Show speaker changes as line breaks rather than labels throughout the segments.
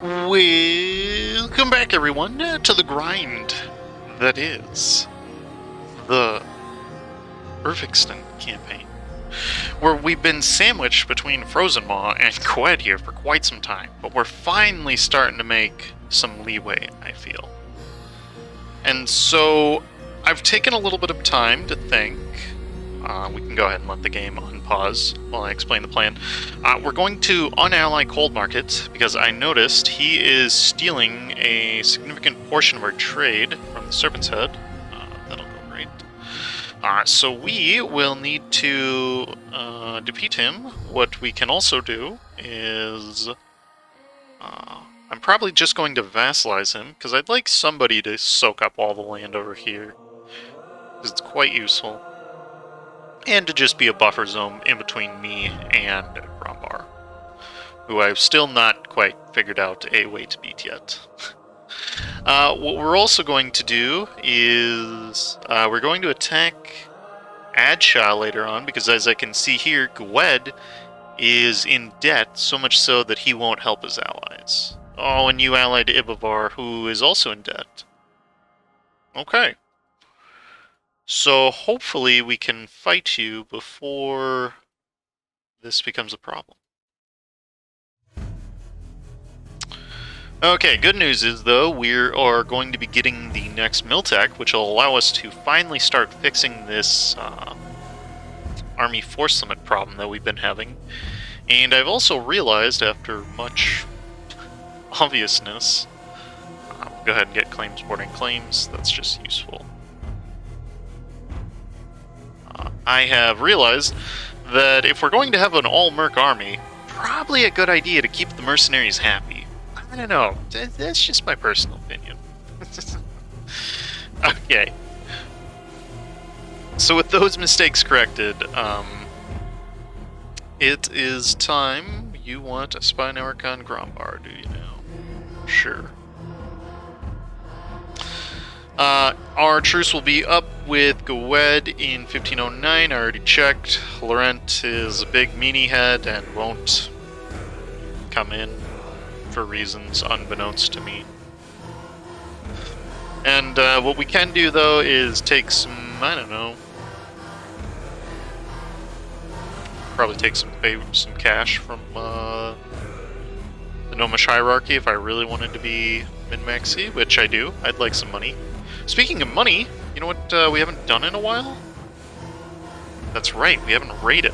Welcome back, everyone, to the grind that is the Urviksten campaign, where we've been sandwiched between Frozen Maw and Gwed here for quite some time, but we're finally starting to make some leeway, I feel. And so, I've taken a little bit of time to think. We can go ahead and let the game unpause while I explain the plan. We're going to unally Cold Market because I noticed he is stealing a significant portion of our trade from the Serpent's Head. That'll go great. So we will need to defeat him. What we can also do is... I'm probably just going to vassalize him because I'd like somebody to soak up all the land over here because it's quite useful. And to just be a buffer zone in between me and Grombar, who I've still not quite figured out a way to beat yet. What we're also going to do is we're going to attack Adshah later on, because as I can see here, Gwed is in debt, so much so that he won't help his allies. Oh, and you allied Ibavar, who is also in debt. Okay. So hopefully we can fight you before this becomes a problem. Okay, good news is, though, we are going to be getting the next mill tech, which will allow us to finally start fixing this army force limit problem that we've been having. And I've also realized, after much obviousness, go ahead and get claims boarding claims, that's just useful. I have realized that if we're going to have an all-merc army, probably a good idea to keep the mercenaries happy. I don't know, that's just my personal opinion. Okay. So with those mistakes corrected, it is time. You want a spy network on Grombar, do you now? Sure. Our truce will be up with Gwed in 1509. I already checked. Lorent is a big meanie head and won't come in for reasons unbeknownst to me. And what we can do, though, is take some, I don't know, probably take some cash from the Gnomish hierarchy if I really wanted to be min-maxy, which I do. I'd like some money. Speaking of money, you know what we haven't done in a while? That's right, we haven't raided.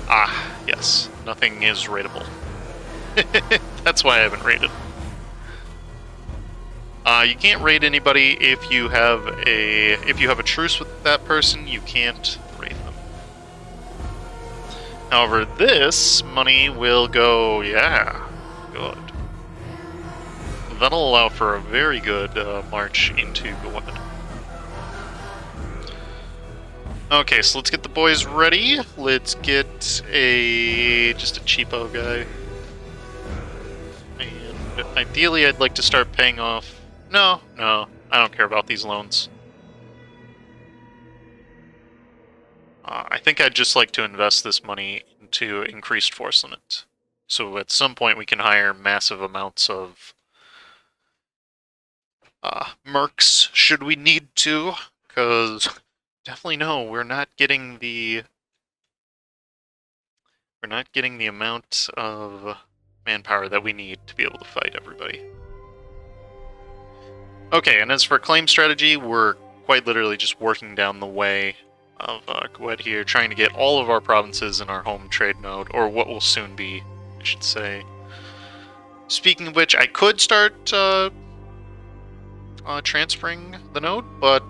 Ah, yes, nothing is raidable. That's why I haven't raided. You can't raid anybody if you have a truce with that person. You can't raid them. However, this money will go. Yeah, good. That'll allow for a very good march into Gwed. Okay, so let's get the boys ready. Let's get just a cheapo guy. And ideally, I'd like to start paying off... No, I don't care about these loans. I think I'd just like to invest this money into increased force limit. So at some point we can hire massive amounts of mercs, should we need to, because definitely no, we're not getting the amount of manpower that we need to be able to fight everybody. Okay, and as for claim strategy, we're quite literally just working down the way of Gwed here, trying to get all of our provinces in our home trade node, or what will soon be, I should say. Speaking of which, I could start transferring the node, but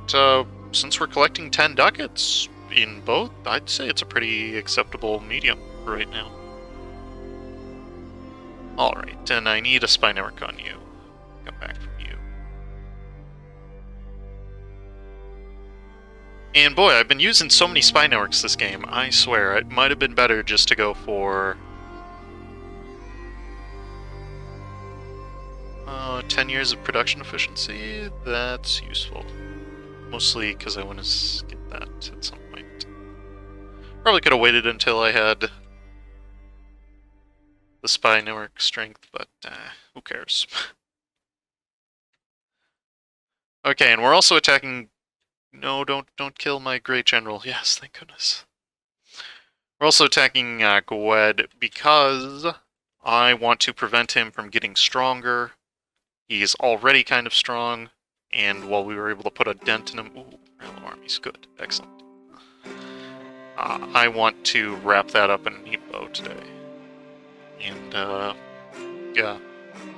since we're collecting 10 ducats in both, I'd say it's a pretty acceptable medium right now. Alright, and I need a spy network on you. Come back from you. And boy, I've been using so many spy networks this game, I swear, it might have been better just to go for 10 years of production efficiency. That's useful. Mostly because I want to get that at some point. Probably could have waited until I had the spy network strength, but who cares? Okay, and we're also attacking... No, don't kill my great general. Yes, thank goodness. We're also attacking Gwed because I want to prevent him from getting stronger. He's already kind of strong, and while we were able to put a dent in him... Ooh, random armies, good, excellent. I want to wrap that up in a neat bow today. And, yeah.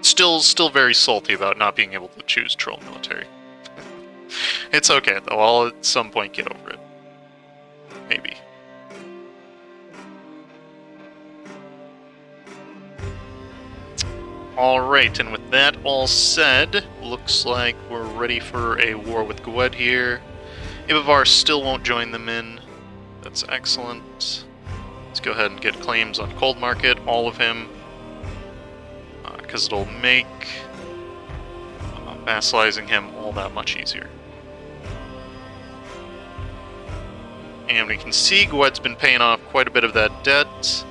Still very salty about not being able to choose troll military. It's okay, though. I'll at some point get over it. Maybe. Alright, and with that all said, looks like we're ready for a war with Gwed here. Ibavar still won't join them in. That's excellent. Let's go ahead and get claims on Cold Market, all of him. Because it'll make vassalizing him all that much easier. And we can see Gwed's been paying off quite a bit of that debt.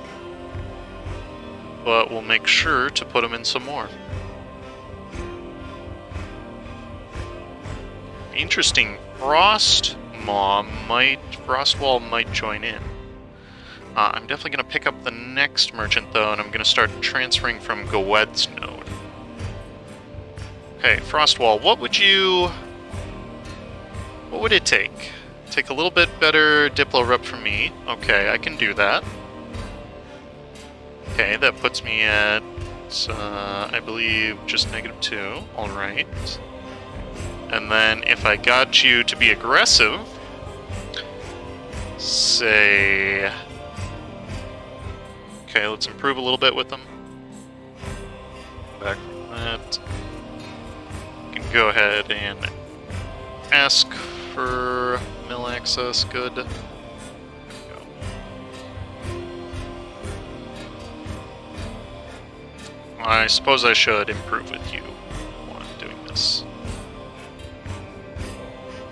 But we'll make sure to put him in some more. Interesting. Frostwall might join in. I'm definitely going to pick up the next merchant, though, and I'm going to start transferring from Gawed's node. Okay, Frostwall, what would it take? Take a little bit better Diplo rep from me. Okay, I can do that. Okay, that puts me at, I believe, just -2. Alright. And then if I got you to be aggressive, say... Okay, let's improve a little bit with them. Back from that. You can go ahead and ask for mill access. Good. I suppose I should improve with you while I'm doing this.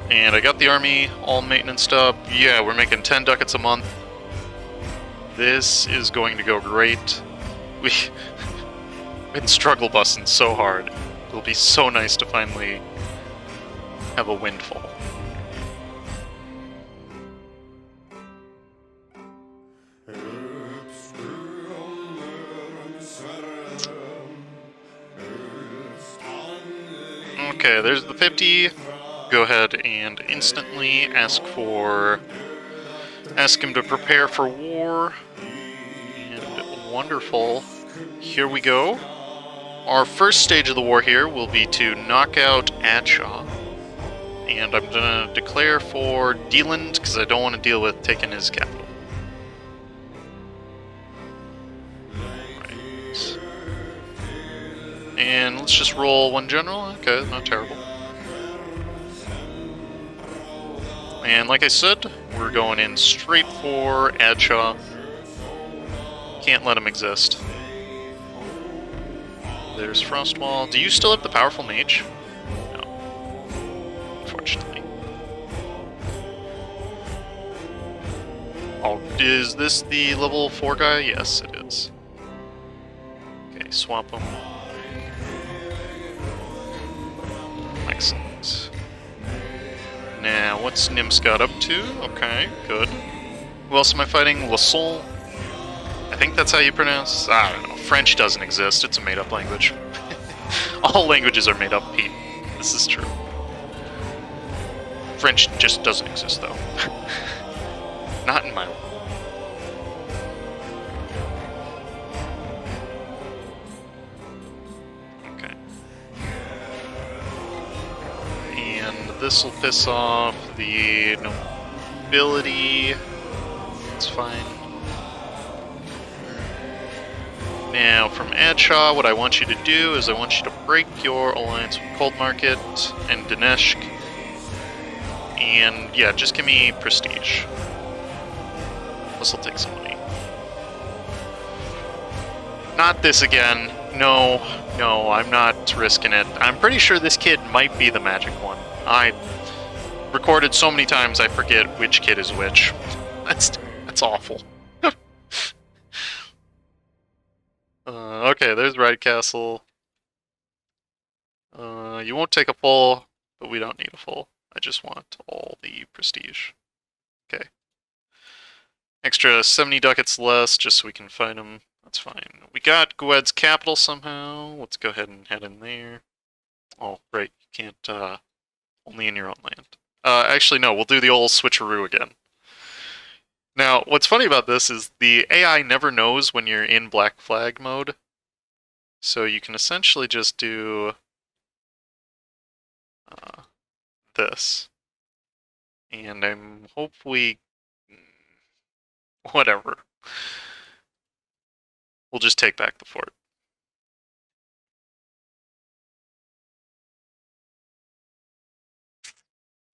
And I got the army all maintenanced up. Yeah, we're making 10 ducats a month. This is going to go great. We've been struggle busting so hard. It'll be so nice to finally have a windfall. Okay, there's the 50. Go ahead and instantly ask him to prepare for war. And wonderful. Here we go. Our first stage of the war here will be to knock out Adshah. And I'm gonna declare for Deland because I don't want to deal with taking his capital. Right. And let's just roll one general. Okay, not terrible. And like I said, we're going in straight for Adshah. Can't let him exist. There's Frostwall. Do you still have the powerful mage? No. Unfortunately. Oh, is this the level 4 guy? Yes, it is. Okay, swap him. Excellent. Now, what's Nim's got up to? Okay, good. Who else am I fighting? Lasol? I think that's how you pronounce... I don't know. French doesn't exist. It's a made-up language. All languages are made up, Pete. This is true. French just doesn't exist, though. Not in my life. Okay. And this will piss off the nobility. It's fine. Now, from Adshah, what I want you to do is I want you to break your alliance with Cold Market and Dineshk. And, yeah, just give me prestige. This will take some money. Not this again. No, I'm not risking it. I'm pretty sure this kid might be the magic one. I recorded so many times I forget which kid is which. That's awful. Okay, there's Ride Castle. You won't take a full, but we don't need a full. I just want all the prestige. Okay. Extra 70 ducats less, just so we can fight him. That's fine. We got Gwed's capital somehow. Let's go ahead and head in there. Oh, right. You can't, only in your own land. Actually, no. We'll do the old switcheroo again. Now, what's funny about this is the AI never knows when you're in black flag mode. So you can essentially just do this. And I'm hopefully... whatever. We'll just take back the fort.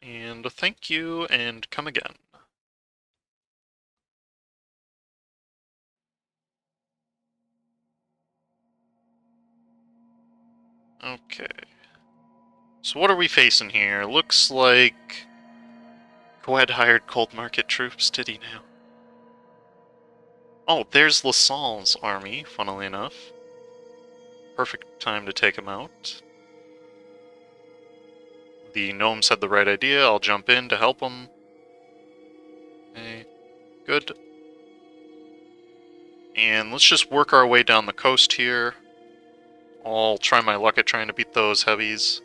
And thank you, and come again. Okay. So what are we facing here? Looks like Gwed hired cold market troops, did he now? Oh, there's Lassalle's army, funnily enough. Perfect time to take him out. The gnomes had the right idea. I'll jump in to help them. Okay, good. And let's just work our way down the coast here. I'll try my luck at trying to beat those heavies.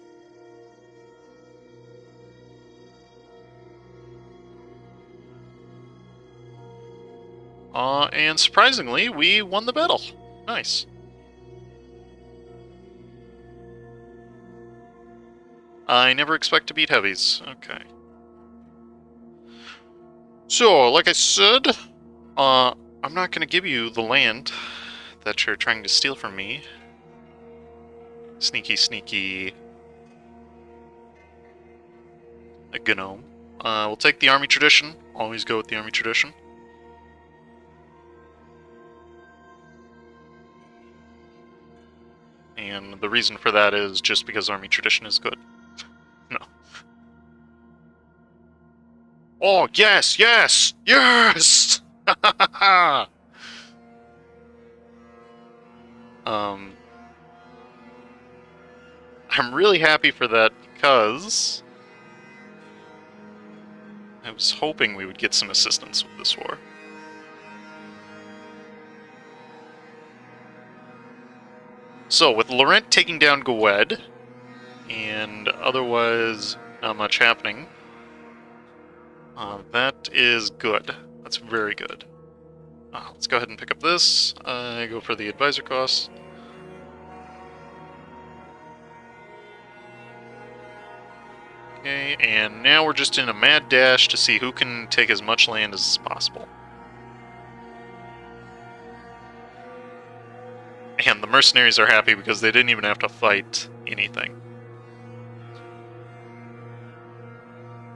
And surprisingly, we won the battle. Nice. I never expect to beat heavies. Okay. So, like I said, I'm not going to give you the land that you're trying to steal from me. Sneaky, sneaky gnome. We'll take the army tradition. Always go with the army tradition. And the reason for that is just because army tradition is good. No. Oh, yes, yes, yes! I'm really happy for that because I was hoping we would get some assistance with this war. So, with Lorent taking down Gwed, and otherwise not much happening, that is good. That's very good. Let's go ahead and pick up this. I go for the advisor costs. Okay, and now we're just in a mad dash to see who can take as much land as possible. And the mercenaries are happy because they didn't even have to fight anything.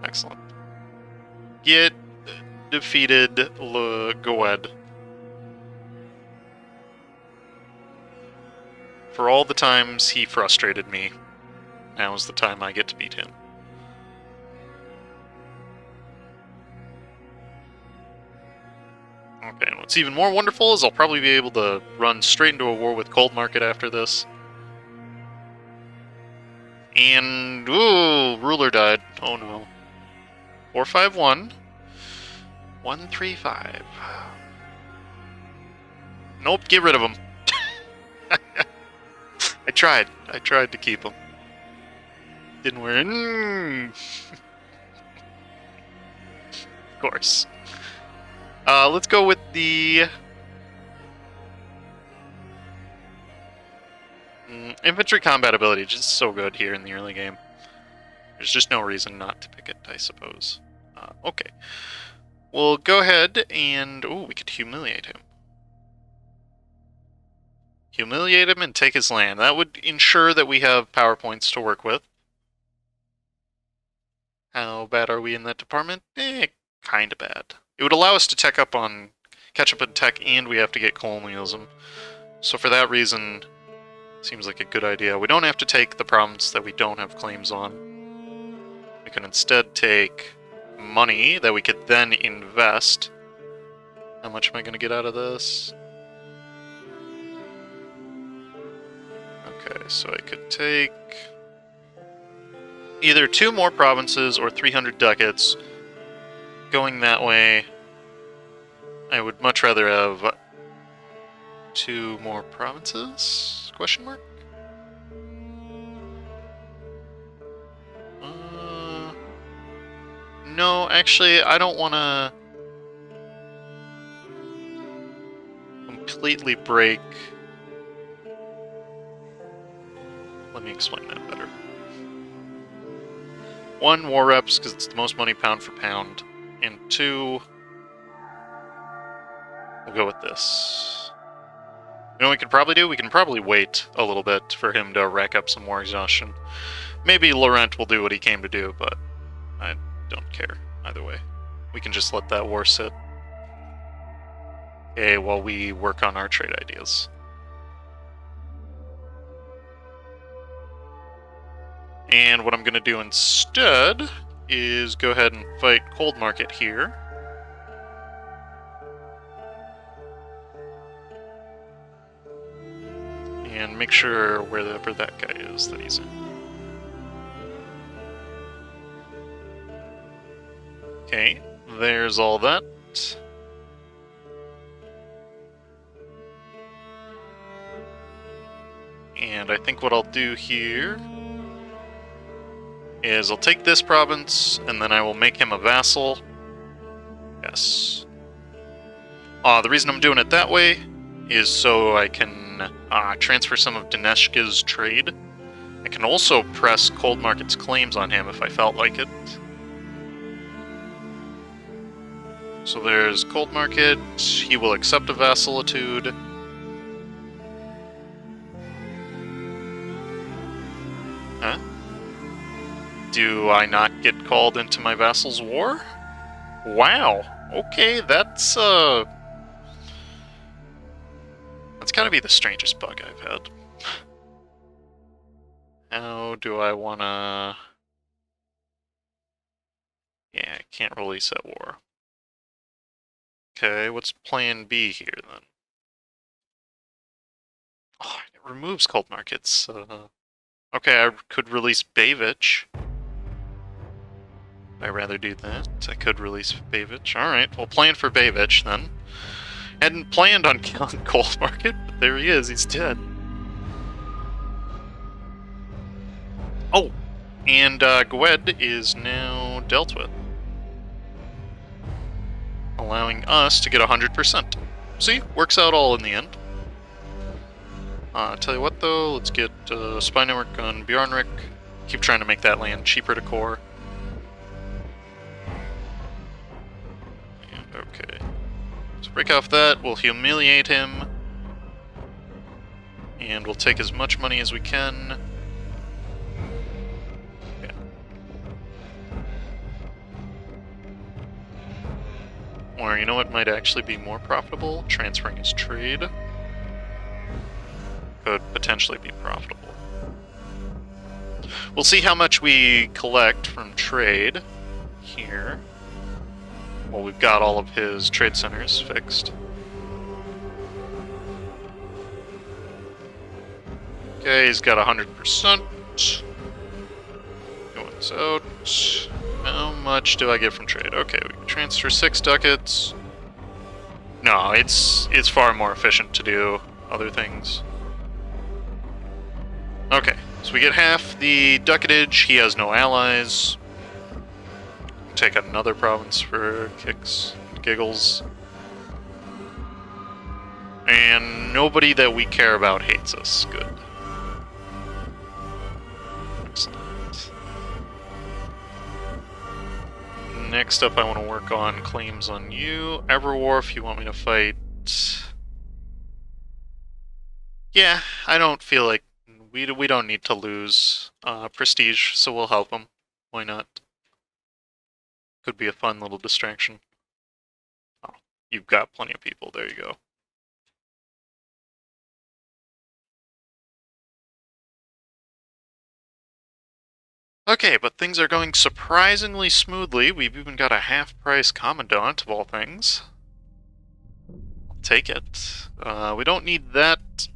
Excellent. Get defeated Gwed. For all the times he frustrated me, now is the time I get to beat him. Okay, and what's even more wonderful is I'll probably be able to run straight into a war with Cold Market after this. And, ooh, ruler died. Oh no. 451. 135. Nope, get rid of him. I tried to keep him. Didn't work. Of course. Let's go with the infantry combat ability. Just so good here in the early game. There's just no reason not to pick it, I suppose. Okay. We'll go ahead and... ooh, we could humiliate him. Humiliate him and take his land. That would ensure that we have power points to work with. How bad are we in that department? Kinda bad. It would allow us to catch up on tech, and we have to get colonialism. So for that reason, seems like a good idea. We don't have to take the province that we don't have claims on. We can instead take money that we could then invest. How much am I going to get out of this? Okay, so I could take either 2 more provinces or 300 ducats. Going that way, I would much rather have 2 more provinces? Question mark? No, actually, I don't want to completely break. Let me explain that better. 1, war reps, because it's the most money pound for pound. And 2, we'll go with this. You know what we could probably do? We can probably wait a little bit for him to rack up some war exhaustion. Maybe Lorent will do what he came to do, but I don't care either way. We can just let that war sit. Okay, while we work on our trade ideas. And what I'm going to do instead is go ahead and fight Cold Market here. And make sure wherever that guy is that he's in. Okay, there's all that. And I think what I'll do here is I'll take this province, and then I will make him a vassal. Yes. The reason I'm doing it that way is so I can transfer some of Dineshka's trade. I can also press Cold Market's claims on him if I felt like it. So there's Cold Market. He will accept a vassalitude. Huh? Do I not get called into my vassal's war? Wow. Okay, that's gotta be the strangest bug I've had. How do I wanna... Yeah, I can't release that war. Okay, what's plan B here, then? Oh, it removes cold markets. Okay, I could release Bavich. I'd rather do that. I could release Bavich. Alright, we'll plan for Bavich, then. Hadn't planned on killing Cold Market, but there he is, he's dead. Oh! And Gwed is now dealt with. Allowing us to get 100%. See? Works out all in the end. Tell you what though, let's get spy network on Bjornrick. Keep trying to make that land cheaper to core. And okay. So break off that, we'll humiliate him. And we'll take as much money as we can. Yeah. Or you know what might actually be more profitable? Transferring his trade. Could potentially be profitable. We'll see how much we collect from trade here. Well, we've got all of his trade centers fixed. Okay, he's got 100%. Going out. How much do I get from trade? Okay, we can transfer 6 ducats. No, it's far more efficient to do other things. Okay, so we get half the ducatage. He has no allies. Take another province for kicks and giggles. And nobody that we care about hates us. Good. Excellent. Next up, I want to work on claims on you. Everwar, if you want me to fight. Yeah, I don't feel like we don't need to lose prestige, so we'll help him. Why not? Could be a fun little distraction. Oh, you've got plenty of people. There you go. Okay, but things are going surprisingly smoothly. We've even got a half-price commandant, of all things. I'll take it. We don't need that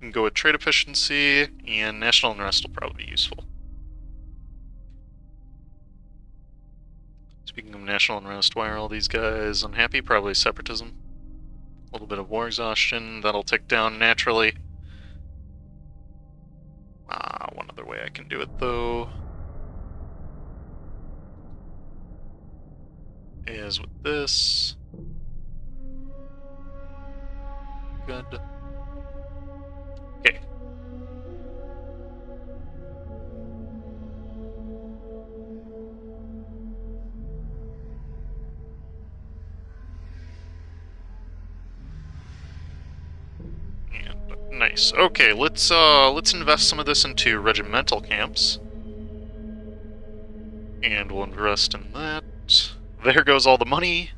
We can go with trade efficiency, and national unrest will probably be useful. Speaking of national unrest, why are all these guys unhappy? Probably separatism. A little bit of war exhaustion, that'll tick down naturally. One other way I can do it, though, is with this. Good. Okay. And nice. Okay, let's invest some of this into regimental camps. And we'll invest in that. There goes all the money.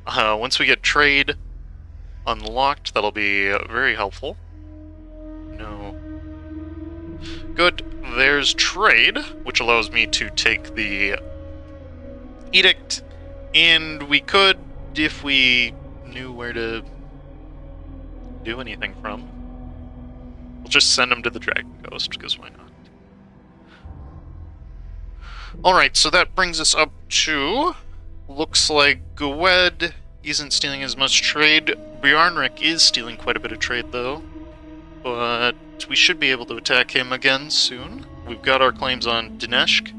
Once we get trade unlocked, that'll be very helpful. No. Good. There's trade, which allows me to take the edict, and we could, if we knew where to do anything from, we'll just send them to the Dragon Ghost, because why not? Alright, so that brings us up to, looks like Gwed isn't stealing as much trade. Bjornrick is stealing quite a bit of trade, though. But we should be able to attack him again soon. We've got our claims on Dineshk,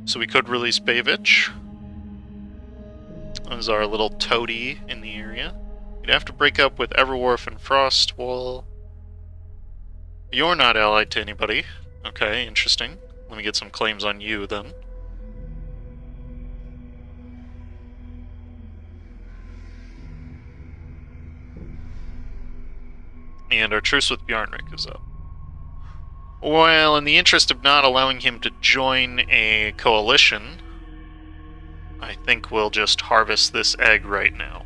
so we could release Bavich as our little toady in the area. We'd have to break up with Everwarf and Frostwall. You're not allied to anybody. Okay, interesting. Let me get some claims on you, then. And our truce with Bjornrick is up. Well, in the interest of not allowing him to join a coalition, I think we'll just harvest this egg right now.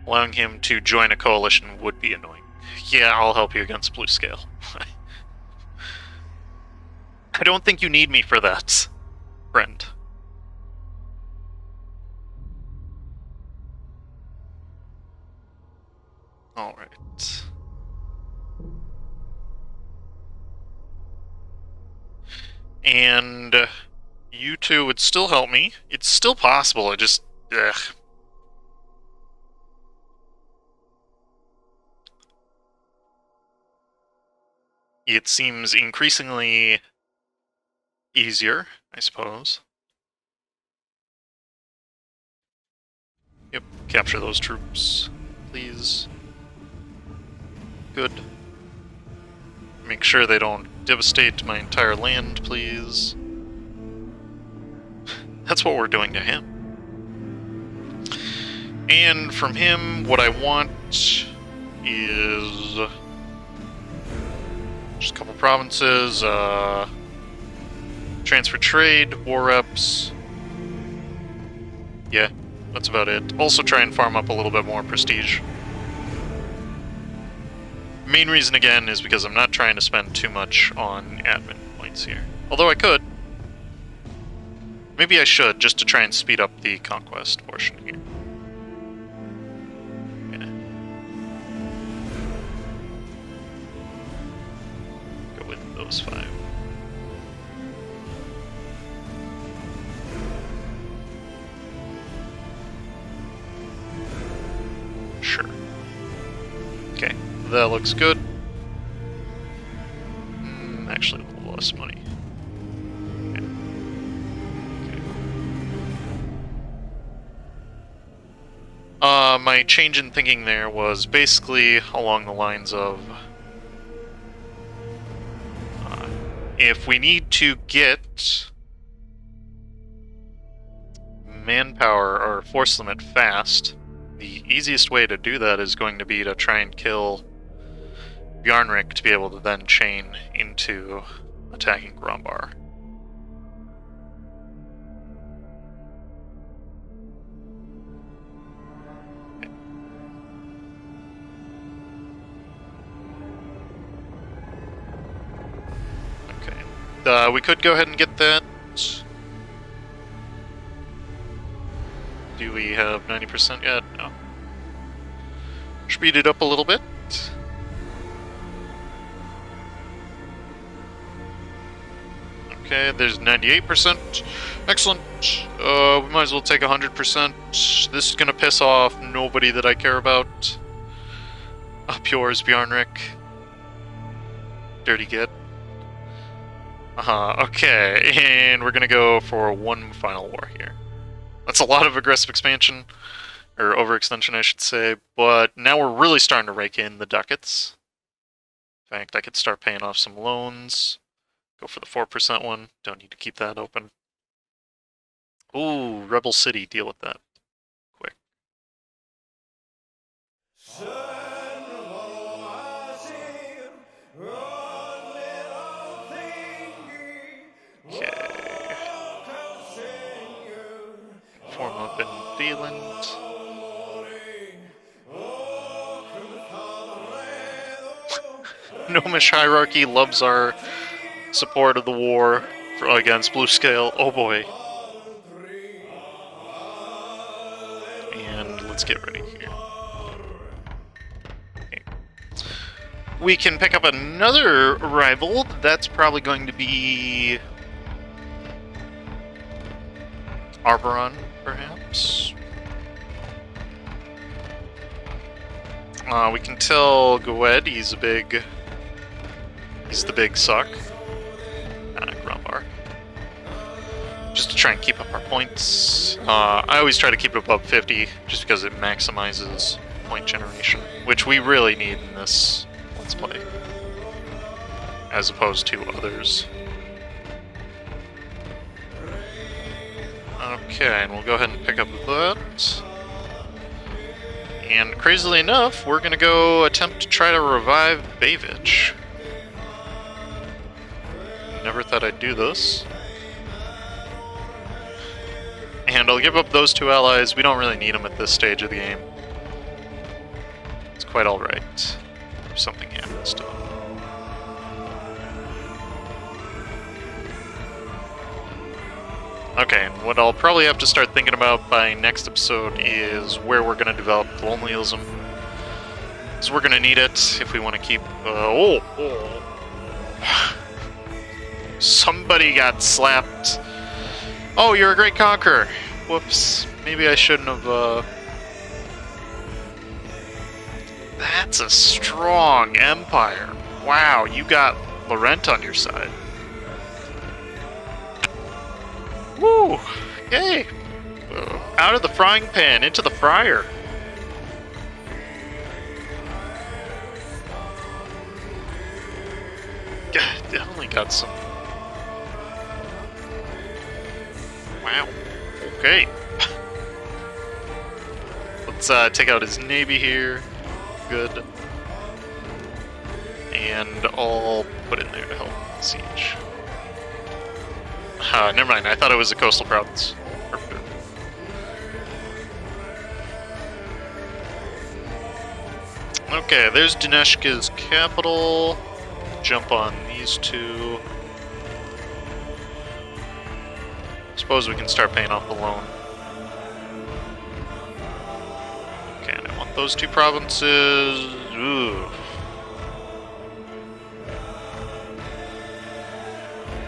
Allowing him to join a coalition would be annoying. Yeah, I'll help you against Blue Scale. I don't think you need me for that, friend. Alright. And you two would still help me. It's still possible, I just... ugh. It seems increasingly easier, I suppose. Yep, capture those troops, please. Good. Make sure they don't devastate my entire land, please. That's what we're doing to him. And from him, what I want is just a couple provinces, transfer trade, war reps. Yeah, that's about it. Also try and farm up a little bit more prestige. Main reason, again, is because I'm not trying to spend too much on admin points here. Although I could. Maybe I should, just to try and speed up the conquest portion here. Yeah. Go with those 5. Sure. Okay. That looks good. Actually, a little less money. Okay. My change in thinking there was basically along the lines of if we need to get manpower or force limit fast, the easiest way to do that is going to be to try and kill Bjornrick to be able to then chain into attacking Grombar. Okay. We could go ahead and get that. Do we have 90% yet? No. speed it up a little bit. Okay, there's 98%. Excellent. We might as well take 100%. This is gonna piss off nobody that I care about. Up yours, Bjornrick. Dirty git. Okay, and we're gonna go for one final war here. That's a lot of aggressive expansion, or overextension, I should say, but now we're really starting to rake in the ducats. In fact, I could start paying off some loans. Go for the 4% one. Don't need to keep that open. Ooh, Rebel City, deal with that. Quick. Okay. Form up in Zealand. Gnomish Hierarchy loves our support of the war against Blue Scale. Oh boy. And let's get ready here. Okay. We can pick up another rival. That's probably going to be Arboron, perhaps. We can tell Gwed he's the big suck. Grombar. Just to try and keep up our points. I always try to keep it above 50, just because it maximizes point generation, which we really need in this Let's Play, as opposed to others. Okay, and we'll go ahead and pick up that. And crazily enough, we're gonna go attempt to try to revive Bayvich. Never thought I'd do this. And I'll give up those two allies. We don't really need them at this stage of the game. It's quite alright if something happens to them. Okay, and what I'll probably have to start thinking about by next episode is where we're going to develop colonialism. So we're going to need it if we want to keep... Somebody got slapped. Oh, you're a great conqueror. Whoops. Maybe I shouldn't have, That's a strong empire. Wow, you got Lorent on your side. Woo! Okay. Out of the frying pan, into the fryer. God, definitely got some... Wow. Okay. Let's take out his navy here. Good. And I'll put it in there to help the siege. Never mind, I thought it was a coastal province. Perfect. Okay, there's Dineshka's capital. Jump on these two. Suppose we can start paying off the loan. Okay, and I want those two provinces. Ooh.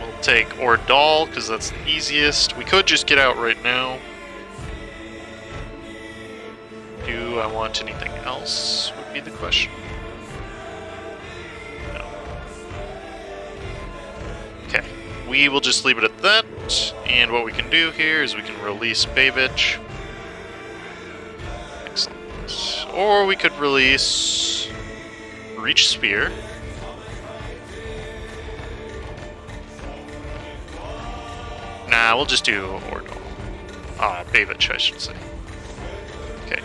We'll take Ordal, because that's the easiest. We could just get out right now. Do I want anything else, would be the question. No. Okay, we will just leave it at that. And what we can do here is we can release Bayvich. Excellent. Or we could release Reach Spear. Nah, we'll just do Ordal. Bayvich, I should say. Okay.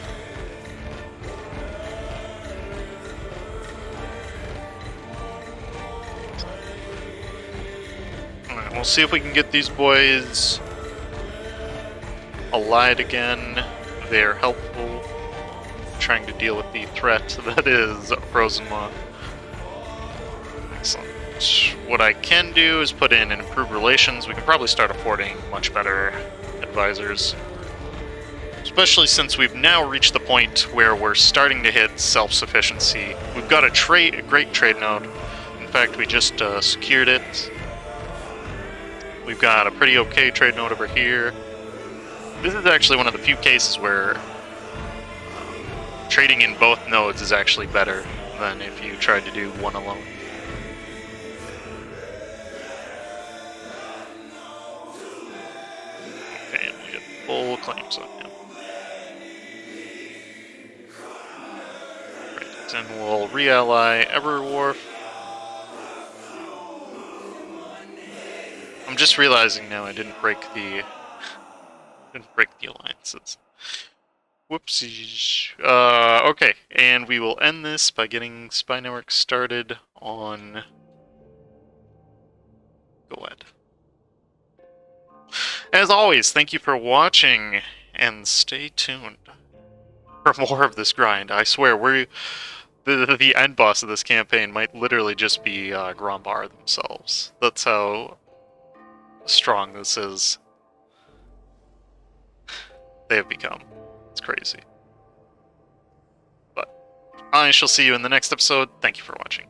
Alright, we'll see if we can get these boys allied again. They're helpful. Trying to deal with the threat that is Frozen Law. Excellent. What I can do is put in improved relations. We can probably start affording much better advisors. Especially since we've now reached the point where we're starting to hit self-sufficiency. We've got a great trade node. In fact, we just secured it. We've got a pretty okay trade node over here. This is actually one of the few cases where trading in both nodes is actually better than if you tried to do one alone. Okay, and we get full claims on him. Right, and we'll re-ally Everwharf. I'm just realizing now I didn't break the alliances. Whoopsies. Okay, and we will end this by getting spy network started on Gwed. As always, thank you for watching, and stay tuned for more of this grind. I swear, the end boss of this campaign might literally just be Grombar themselves. That's how strong this is. They have become. It's crazy. But I shall see you in the next episode. Thank you for watching.